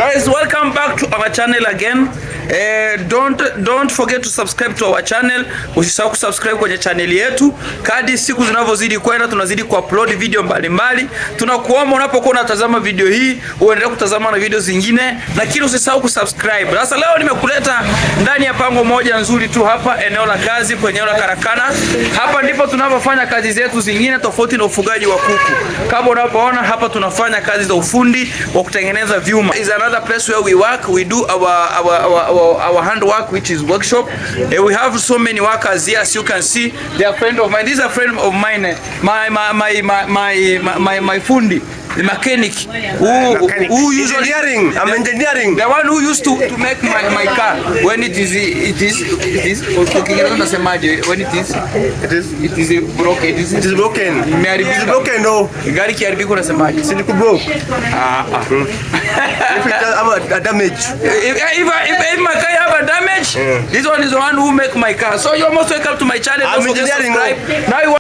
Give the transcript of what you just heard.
Guys, welcome back to our channel again. Don't forget to subscribe to our channel. Usisahau kusubscribe kwenye channel yetu. Kadri siku zinavyozidi kwenda tunazidi kuupload video mbalimbali. Tunakuomba unapokuwa unatazama video hii uendelee kutazama na video zingine, lakini usisahau kusubscribe. Sasa leo nimekuleta ndani ya pango moja nzuri tu hapa eneo la kazi, kwenye eneo la karakana. Hapa ndipo tunapofanya kazi zetu zingine tofauti na ufugaji wa kuku. Kama unapoona hapa tunafanya kazi za ufundi wa kutengeneza vyuma. Is another place where we work. We do our handwork, which is workshop. We have so many workers here, as you can see. They are friend of mine. This is a friend of mine. My fundi, the mechanic who usually I'm engineering. The one who used to make my car when it is when it is broken. It is broken. No. Gari kiharibika unasemaje? Si broke. If it has a damage. If my car have a damage, this one is the one who make my car. So you're most welcome to my channel. I'm engineering. Now you